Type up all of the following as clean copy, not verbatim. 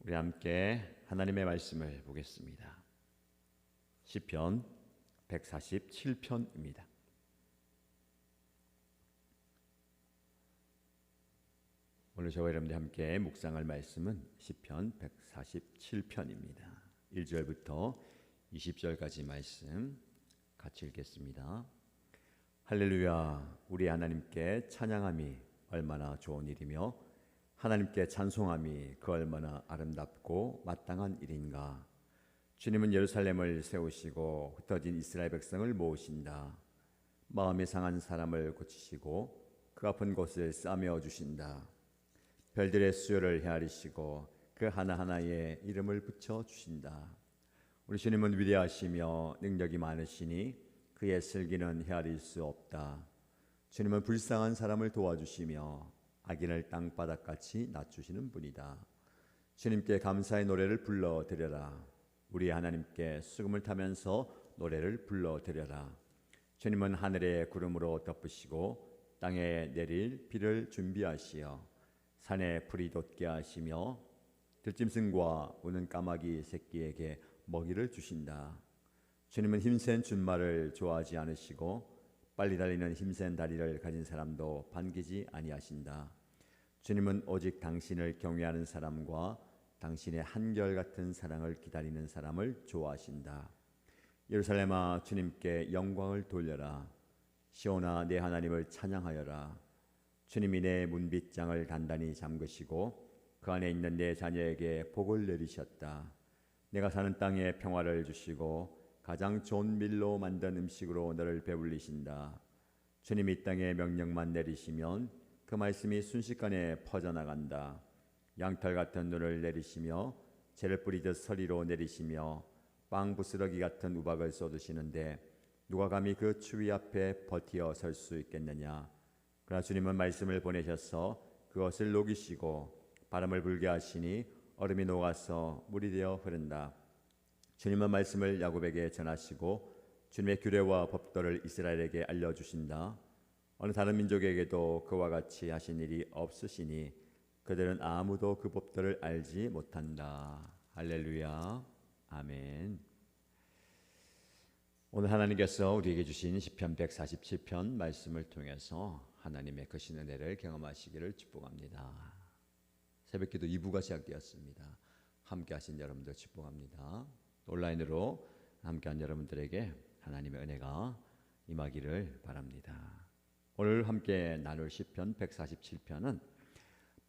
우리 함께 하나님의 말씀을 보겠습니다. 시편 147편입니다. 오늘 저와 여러분들 함께 묵상할 말씀은 시편 147편입니다. 1절부터 20절까지 말씀 같이 읽겠습니다. 할렐루야, 우리 하나님께 찬양함이 얼마나 좋은 일이며 하나님께 찬송함이 그 얼마나 아름답고 마땅한 일인가. 주님은 예루살렘을 세우시고 흩어진 이스라엘 백성을 모으신다. 마음이 상한 사람을 고치시고 그 아픈 곳을 싸매어 주신다. 별들의 수요를 헤아리시고 그 하나하나에 이름을 붙여 주신다. 우리 주님은 위대하시며 능력이 많으시니 그의 슬기는 헤아릴 수 없다. 주님은 불쌍한 사람을 도와주시며 악인을 땅바닥같이 낮추시는 분이다. 주님께 감사의 노래를 불러드려라. 우리 하나님께 수금을 타면서 노래를 불러드려라. 주님은 하늘의 구름으로 덮으시고 땅에 내릴 비를 준비하시어 산에 풀이 돋게 하시며 들짐승과 우는 까마귀 새끼에게 먹이를 주신다. 주님은 힘센 준말을 좋아하지 않으시고 빨리 달리는 힘센 다리를 가진 사람도 반기지 아니하신다. 주님은 오직 당신을 경외하는 사람과 당신의 한결같은 사랑을 기다리는 사람을 좋아하신다. 예루살렘아, 주님께 영광을 돌려라. 시온아, 내 하나님을 찬양하여라. 주님이 내 문빗장을 단단히 잠그시고 그 안에 있는 내 자녀에게 복을 내리셨다. 내가 사는 땅에 평화를 주시고 가장 좋은 밀로 만든 음식으로 너를 배불리신다. 주님이 이 땅에 명령만 내리시면 그 말씀이 순식간에 퍼져나간다. 양털 같은 눈을 내리시며 재를 뿌리듯 서리로 내리시며 빵 부스러기 같은 우박을 쏟으시는데 누가 감히 그 추위 앞에 버티어 설 수 있겠느냐. 그러나 주님은 말씀을 보내셔서 그것을 녹이시고 바람을 불게 하시니 얼음이 녹아서 물이 되어 흐른다. 주님은 말씀을 야곱에게 전하시고 주님의 규례와 법도를 이스라엘에게 알려주신다. 어느 다른 민족에게도 그와 같이 하신 일이 없으시니 그들은 아무도 그 법도를 알지 못한다. 할렐루야, 아멘. 오늘 하나님께서 우리에게 주신 시편 147편 말씀을 통해서 하나님의 크신 은혜를 경험하시기를 축복합니다. 새벽기도 2부가 시작되었습니다. 함께 하신 여러분들 축복합니다. 온라인으로 함께한 여러분들에게 하나님의 은혜가 임하기를 바랍니다. 오늘 함께 나눌 시편 147편은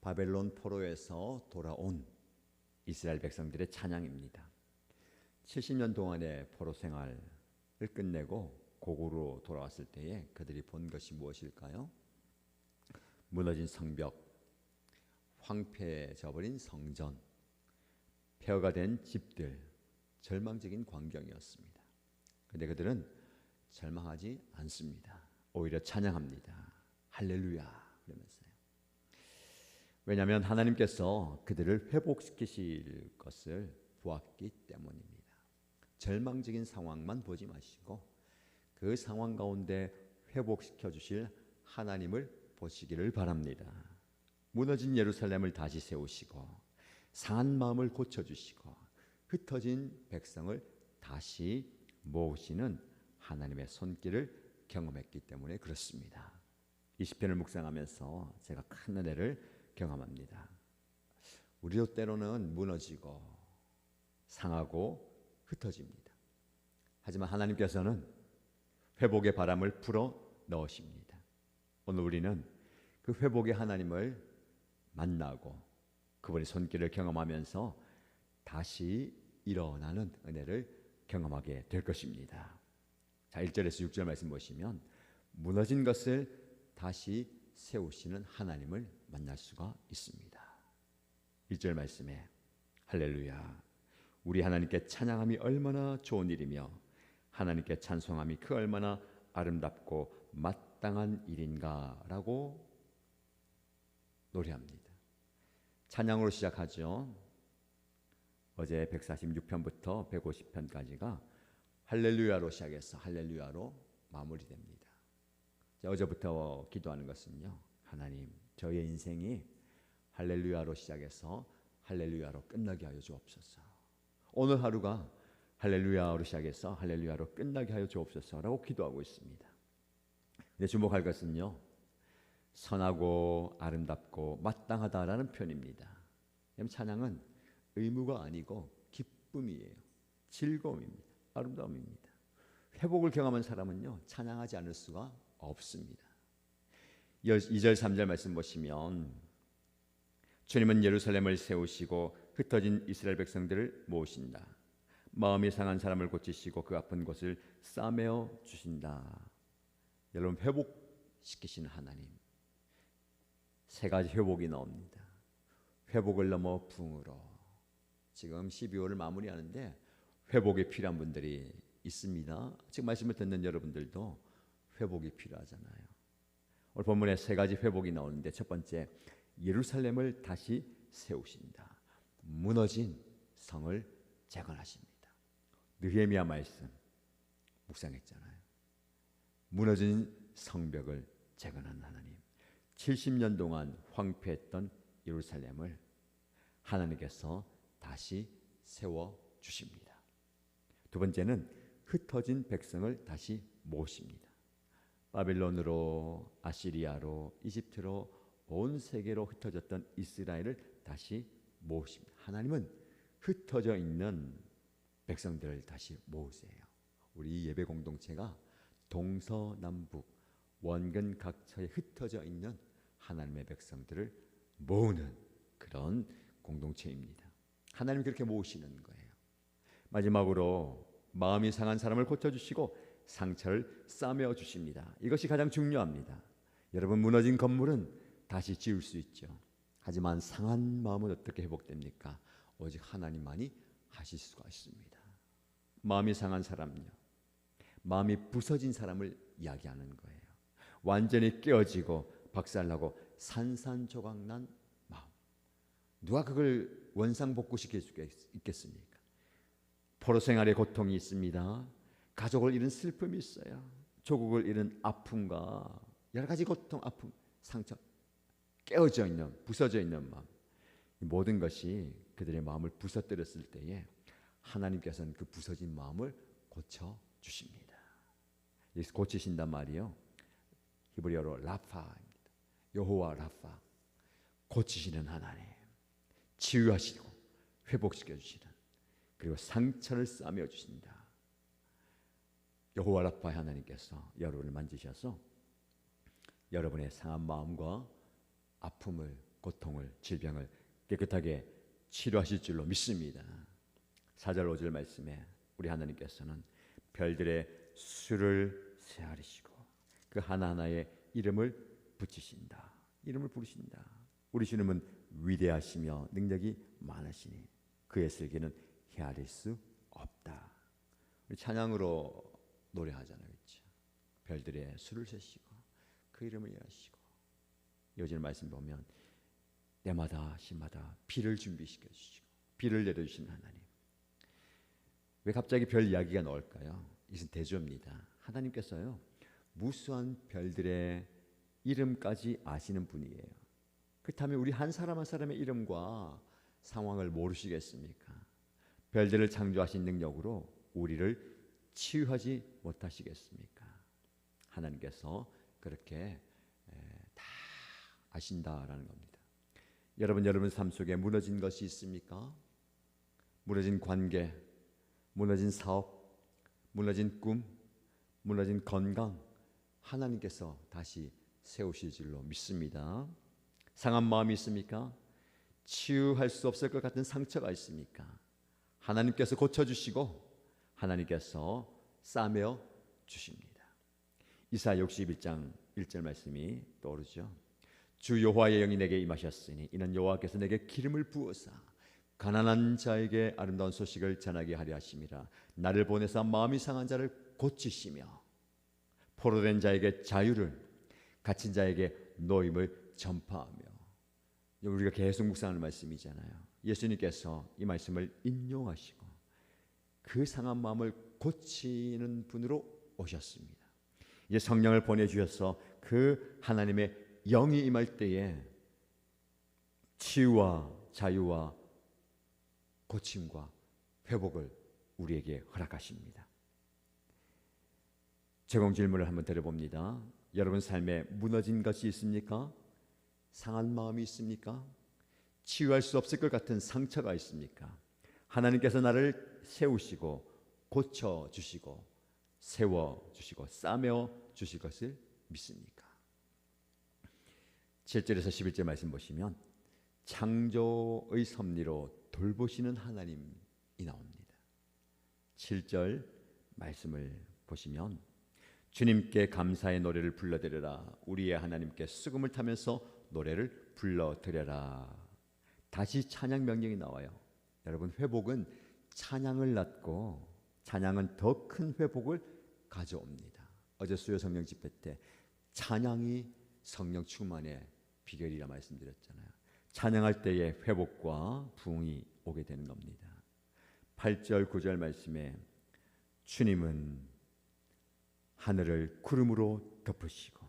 바벨론 포로에서 돌아온 이스라엘 백성들의 찬양입니다. 70년 동안의 포로 생활을 끝내고 고국으로 돌아왔을 때에 그들이 본 것이 무엇일까요? 무너진 성벽, 황폐해져버린 성전, 폐허가 된 집들, 절망적인 광경이었습니다. 그런데 그들은 절망하지 않습니다. 오히려 찬양합니다. 할렐루야 그러면서요. 왜냐하면 하나님께서 그들을 회복시키실 것을 보았기 때문입니다. 절망적인 상황만 보지 마시고 그 상황 가운데 회복시켜 주실 하나님을 보시기를 바랍니다. 무너진 예루살렘을 다시 세우시고 상한 마음을 고쳐주시고 흩어진 백성을 다시 모으시는 하나님의 손길을 경험했기 때문에 그렇습니다. 이 시편을 묵상하면서 제가 큰 은혜를 경험합니다. 우리도 때로는 무너지고 상하고 흩어집니다. 하지만 하나님께서는 회복의 바람을 불어 넣으십니다. 오늘 우리는 그 회복의 하나님을 만나고 그분의 손길을 경험하면서 다시 일어나는 은혜를 경험하게 될 것입니다. 자, 1절에서 6절 말씀 보시면 무너진 것을 다시 세우시는 하나님을 만날 수가 있습니다. 1절 말씀에 할렐루야, 우리 하나님께 찬양함이 얼마나 좋은 일이며 하나님께 찬송함이 그 얼마나 아름답고 마땅한 일인가 라고 노래합니다. 찬양으로 시작하죠. 어제 146편부터 150편까지가 할렐루야로 시작해서 할렐루야로 마무리됩니다. 어제부터 기도하는 것은요, 하나님, 저의 인생이 할렐루야로 시작해서 할렐루야로 끝나게 하여 주옵소서. 오늘 하루가 할렐루야로 시작해서 할렐루야로 끝나게 하여 주옵소서라고 기도하고 있습니다. 근데 주목할 것은요, 선하고 아름답고 마땅하다라는 표현입니다. 찬양은 의무가 아니고 기쁨이에요. 즐거움입니다. 아름다움입니다. 회복을 경험한 사람은요, 찬양하지 않을 수가 없습니다. 2절 3절 말씀 보시면 주님은 예루살렘을 세우시고 흩어진 이스라엘 백성들을 모으신다. 마음이 상한 사람을 고치시고 그 아픈 곳을 싸매어 주신다. 여러분, 회복시키시는 하나님. 세 가지 회복이 나옵니다. 회복을 넘어 부흥으로. 지금 12월을 마무리하는데 회복이 필요한 분들이 있습니다. 지금 말씀을 듣는 여러분들도 회복이 필요하잖아요. 오늘 본문에 세 가지 회복이 나오는데 첫 번째, 예루살렘을 다시 세우신다. 무너진 성을 재건하십니다. 느헤미야 말씀 묵상했잖아요. 무너진 성벽을 재건하는 하나님. 70년 동안 황폐했던 예루살렘을 하나님께서 다시 세워 주십니다. 두 번째는 흩어진 백성을 다시 모으십니다. 바빌론으로, 아시리아로, 이집트로, 온 세계로 흩어졌던 이스라엘을 다시 모으십니다. 하나님은 흩어져 있는 백성들을 다시 모으세요. 우리 예배 공동체가 동서남북 원근 각처에 흩어져 있는 하나님의 백성들을 모으는 그런 공동체입니다. 하나님이 그렇게 모으시는 거예요. 마지막으로 마음이 상한 사람을 고쳐주시고 상처를 싸매어 주십니다. 이것이 가장 중요합니다. 여러분, 무너진 건물은 다시 지을 수 있죠. 하지만 상한 마음은 어떻게 회복됩니까? 오직 하나님만이 하실 수가 있습니다. 마음이 상한 사람요, 마음이 부서진 사람을 이야기하는 거예요. 완전히 깨어지고 박살나고 산산조각난 마음. 누가 그걸 원상복구시킬 수 있겠습니까? 포로 생활의 고통이 있습니다. 가족을 잃은 슬픔이 있어요. 조국을 잃은 아픔과 여러 가지 고통, 아픔, 상처, 깨어져 있는, 부서져 있는 마음. 이 모든 것이 그들의 마음을 부서뜨렸을 때에 하나님께서는 그 부서진 마음을 고쳐주십니다. 여기서 고치신단 말이요, 히브리어로 라파입니다. 여호와 라파, 고치시는 하나님, 치유하시고 회복시켜 주시는, 그리고 상처를 싸매어 주신다. 여호와 라파 하나님께서 여러분을 만지셔서 여러분의 상한 마음과 아픔을, 고통을, 질병을 깨끗하게 치료하실 줄로 믿습니다. 4절 5절 말씀에 우리 하나님께서는 별들의 수를 세하리시고 그 하나하나의 이름을 붙이신다. 이름을 부르신다. 우리 주님은 위대하시며 능력이 많으시니 그의 슬기는 헤아릴 수 없다. 우리 찬양으로 노래하잖아요, 그렇죠? 별들의 수를 세시고 그 이름을 이해하시고, 요즘 말씀 보면 때마다 시마다 비를 준비시켜 주시고 비를 내려주시는 하나님. 왜 갑자기 별 이야기가 나올까요? 이것은 대조입니다. 하나님께서요, 무수한 별들의 이름까지 아시는 분이에요. 그렇다면 우리 한 사람 한 사람의 이름과 상황을 모르시겠습니까? 별들을 창조하신 능력으로 우리를 치유하지 못하시겠습니까? 하나님께서 그렇게 다 아신다라는 겁니다. 여러분 삶 속에 무너진 것이 있습니까? 무너진 관계, 무너진 사업, 무너진 꿈, 무너진 건강, 하나님께서 다시 세우실 줄로 믿습니다. 상한 마음이 있습니까? 치유할 수 없을 것 같은 상처가 있습니까? 하나님께서 고쳐주시고 하나님께서 싸매어 주십니다. 이사야 61장 1절 말씀이 떠오르죠. 주 여호와의 영이 내게 임하셨으니 이는 여호와께서 내게 기름을 부어사 가난한 자에게 아름다운 소식을 전하게 하려 하심이라. 나를 보내사 마음이 상한 자를 고치시며 포로된 자에게 자유를, 갇힌 자에게 노임을 전파하며. 우리가 계속 묵상하는 말씀이잖아요. 예수님께서 이 말씀을 인용하시고 그 상한 마음을 고치는 분으로 오셨습니다. 이제 성령을 보내주셔서 그 하나님의 영이 임할 때에 치유와 자유와 고침과 회복을 우리에게 허락하십니다. 제공 질문을 한번 드려봅니다. 여러분 삶에 무너진 것이 있습니까? 상한 마음이 있습니까? 치유할 수 없을 것 같은 상처가 있습니까? 하나님께서 나를 세우시고 고쳐주시고 세워주시고 싸매주실 것을 믿습니까? 7절에서 11절 말씀 보시면 창조의 섭리로 돌보시는 하나님이 나옵니다. 7절 말씀을 보시면 주님께 감사의 노래를 불러드려라. 우리의 하나님께 수금을 타면서 노래를 불러드려라. 다시 찬양 명령이 나와요. 여러분, 회복은 찬양을 낳고 찬양은 더 큰 회복을 가져옵니다. 어제 수요 성령 집회 때 찬양이 성령 충만의 비결이라 말씀드렸잖아요. 찬양할 때에 회복과 부흥이 오게 되는 겁니다. 8절 9절 말씀에 주님은 하늘을 구름으로 덮으시고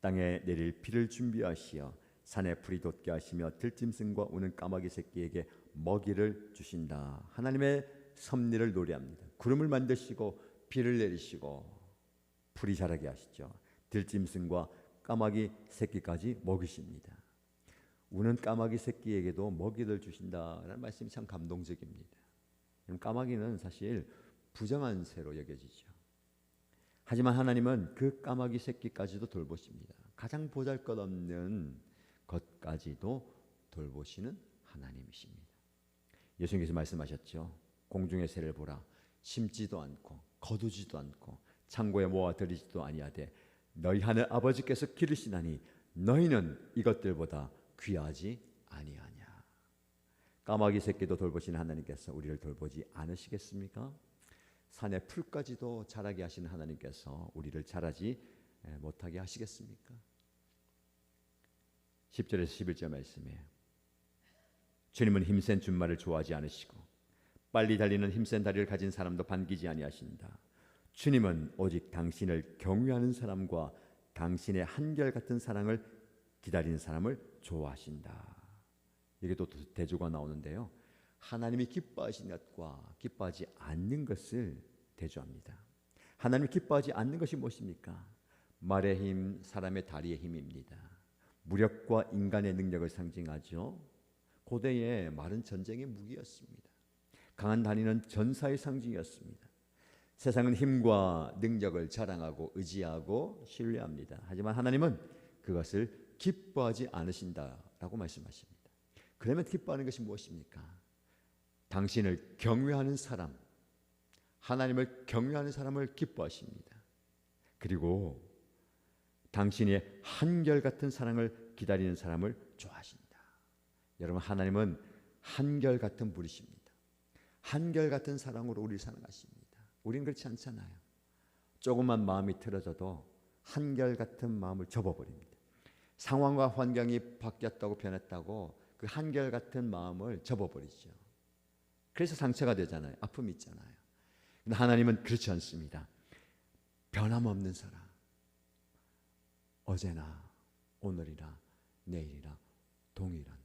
땅에 내릴 비를 준비하시어 산에 풀이 돋게 하시며 들짐승과 우는 까마귀 새끼에게 먹이를 주신다. 하나님의 섭리를 노래합니다. 구름을 만드시고 비를 내리시고 풀이 자라게 하시죠. 들짐승과 까마귀 새끼까지 먹이십니다. 우는 까마귀 새끼에게도 먹이를 주신다라는 말씀이 참 감동적입니다. 까마귀는 사실 부정한 새로 여겨지죠. 하지만 하나님은 그 까마귀 새끼까지도 돌보십니다. 가장 보잘것없는 것까지도 돌보시는 하나님이십니다. 예수님께서 말씀하셨죠. 공중의 새를 보라. 심지도 않고 거두지도 않고 창고에 모아 들이지도 아니하되 너희 하늘 아버지께서 기르시나니 너희는 이것들보다 귀하지 아니하냐. 까마귀 새끼도 돌보시는 하나님께서 우리를 돌보지 않으시겠습니까? 산의 풀까지도 자라게 하시는 하나님께서 우리를 자라지 못하게 하시겠습니까? 10절에서 11절 말씀에 주님은 힘센 준말을 좋아하지 않으시고 빨리 달리는 힘센 다리를 가진 사람도 반기지 아니하신다. 주님은 오직 당신을 경외하는 사람과 당신의 한결같은 사랑을 기다리는 사람을 좋아하신다. 이게 또 대조가 나오는데요. 하나님이 기뻐하시는 것과 기뻐하지 않는 것을 대조합니다. 하나님이 기뻐하지 않는 것이 무엇입니까? 말의 힘, 사람의 다리의 힘입니다. 무력과 인간의 능력을 상징하죠. 고대에 말은 전쟁의 무기였습니다. 강한 다리는 전사의 상징이었습니다. 세상은 힘과 능력을 자랑하고 의지하고 신뢰합니다. 하지만 하나님은 그것을 기뻐하지 않으신다라고 말씀하십니다. 그러면 기뻐하는 것이 무엇입니까? 당신을 경외하는 사람, 하나님을 경외하는 사람을 기뻐하십니다. 그리고 당신의 한결같은 사랑을 기다리는 사람을 좋아하신다. 여러분, 하나님은 한결같은 분이십니다. 한결같은 사랑으로 우리를 사랑하십니다. 우리는 그렇지 않잖아요. 조금만 마음이 틀어져도 한결같은 마음을 접어버립니다. 상황과 환경이 바뀌었다고 변했다고 그 한결같은 마음을 접어버리죠. 그래서 상처가 되잖아요. 아픔이 있잖아요. 근데 하나님은 그렇지 않습니다. 변함없는 사랑. 어제나 오늘이나 내일이나 동일한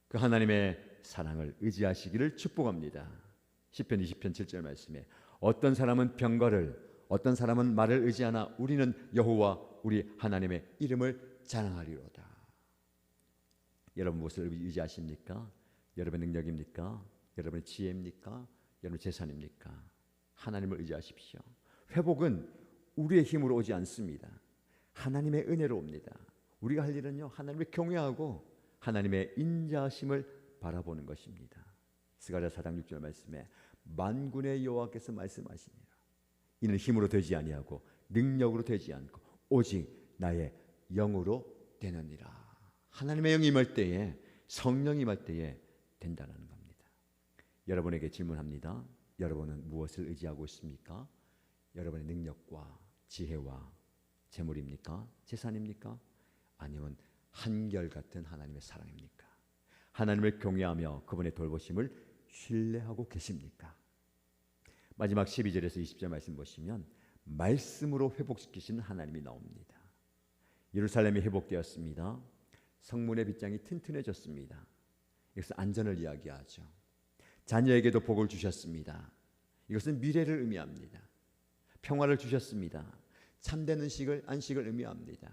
그 하나님의 사랑을 의지하시기를 축복합니다. 시편 20편 7절 말씀에 어떤 사람은 병거를 어떤 사람은 말을 의지하나 우리는 여호와 우리 하나님의 이름을 자랑하리로다. 여러분 무엇을 의지하십니까? 여러분의 능력입니까? 여러분의 지혜입니까? 여러분의 재산입니까? 하나님을 의지하십시오. 회복은 우리의 힘으로 오지 않습니다. 하나님의 은혜로 옵니다. 우리가 할 일은요, 하나님을 경외하고 하나님의 인자하심을 바라보는 것입니다. 스가랴 4장 6절 말씀에 만군의 여호와께서 말씀하시니라. 이는 힘으로 되지 아니하고 능력으로 되지 않고 오직 나의 영으로 되느니라. 하나님의 영이 임할 때에, 성령이 임할 때에 된다는 겁니다. 여러분에게 질문합니다. 여러분은 무엇을 의지하고 있습니까? 여러분의 능력과 지혜와 재물입니까? 재산입니까? 아니면 한결같은 하나님의 사랑입니까? 하나님을 경외하며 그분의 돌보심을 신뢰하고 계십니까? 마지막 12절에서 20절 말씀 보시면 말씀으로 회복시키시는 하나님이 나옵니다. 예루살렘이 회복되었습니다. 성문의 빗장이 튼튼해졌습니다. 여기서 안전을 이야기하죠. 자녀에게도 복을 주셨습니다. 이것은 미래를 의미합니다. 평화를 주셨습니다. 참된 안식을 의미합니다.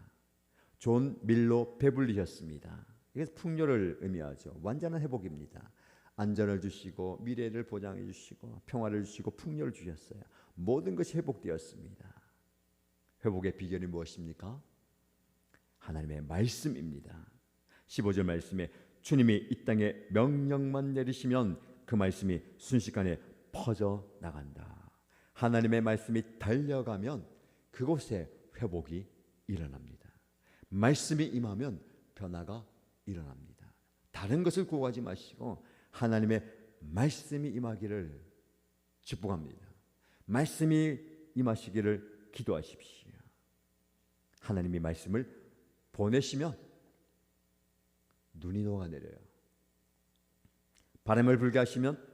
좋은 밀로 배불리셨습니다. 이것은 풍요를 의미하죠. 완전한 회복입니다. 안전을 주시고 미래를 보장해 주시고 평화를 주시고 풍요를 주셨어요. 모든 것이 회복되었습니다. 회복의 비결이 무엇입니까? 하나님의 말씀입니다. 15절 말씀에 주님이 이 땅에 명령만 내리시면 그 말씀이 순식간에 퍼져 나간다. 하나님의 말씀이 달려가면 그곳에 회복이 일어납니다. 말씀이 임하면 변화가 일어납니다. 다른 것을 구하지 마시고 하나님의 말씀이 임하기를 축복합니다. 말씀이 임하시기를 기도하십시오. 하나님이 말씀을 보내시면 눈이 녹아내려요. 바람을 불게 하시면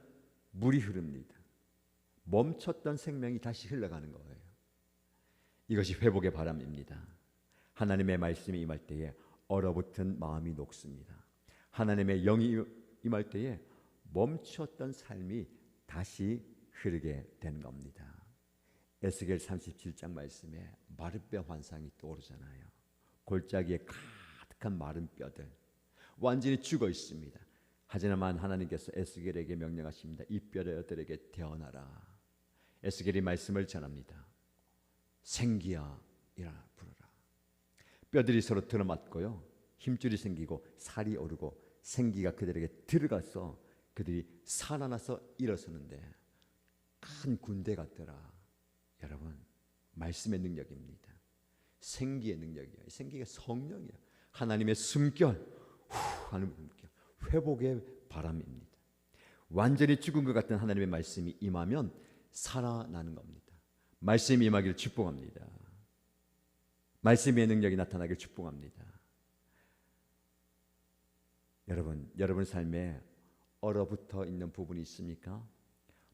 물이 흐릅니다. 멈췄던 생명이 다시 흘러가는 거예요. 이것이 회복의 바람입니다. 하나님의 말씀이 임할 때에 얼어붙은 마음이 녹습니다. 하나님의 영이 임할 때에 멈췄던 삶이 다시 흐르게 된 겁니다. 에스겔 37장 말씀에 마른 뼈 환상이 떠오르잖아요. 골짜기에 가득한 마른 뼈들 완전히 죽어 있습니다. 하지만 하나님께서 에스겔에게 명령하십니다. 이 뼈들에게 태어나라. 에스겔이 말씀을 전합니다. 생기야 일어나 부르라. 뼈들이 서로 들어맞고요. 힘줄이 생기고 살이 오르고 생기가 그들에게 들어가서 그들이 살아나서 일어서는데 큰 군대 같더라. 여러분, 말씀의 능력입니다. 생기의 능력이에요. 생기가 성령이에요. 하나님의 숨결, 하나님의 숨결, 회복의 바람입니다. 완전히 죽은 것 같은 하나님의 말씀이 임하면 살아나는 겁니다. 말씀이 임하기를 축복합니다. 말씀의 능력이 나타나기를 축복합니다. 여러분 삶에 얼어붙어 있는 부분이 있습니까?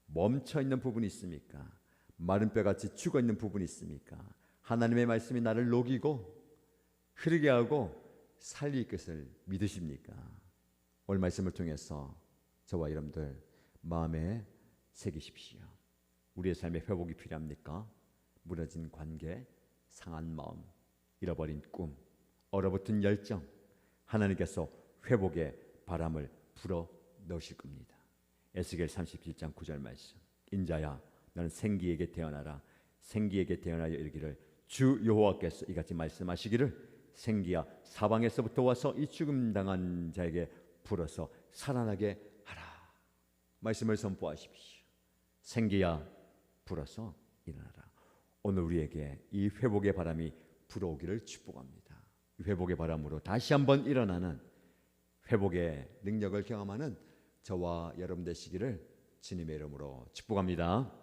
멈춰 있는 부분이 있습니까? 마른 뼈같이 죽어 있는 부분이 있습니까? 하나님의 말씀이 나를 녹이고 흐르게 하고 살릴 것을 믿으십니까? 오늘 말씀을 통해서 저와 여러분들 마음에 새기십시오. 우리의 삶에 회복이 필요합니까? 무너진 관계, 상한 마음, 잃어버린 꿈, 얼어붙은 열정, 하나님께서 회복의 바람을 불어 넣으실 겁니다. 에스겔 37장 9절 말씀. 인자야 너는 생기에게 태어나라. 생기에게 태어나여 이르기를 주 여호와께서 이같이 말씀하시기를 생기야 사방에서부터 와서 이 죽음 당한 자에게 불어서 살아나게 하라. 말씀을 선포하십시오. 생기야 불어서 일어나라. 오늘 우리에게 이 회복의 바람이 불어오기를 축복합니다. 이 회복의 바람으로 다시 한번 일어나는 회복의 능력을 경험하는 저와 여러분 되시기를 주님의 이름으로 축복합니다.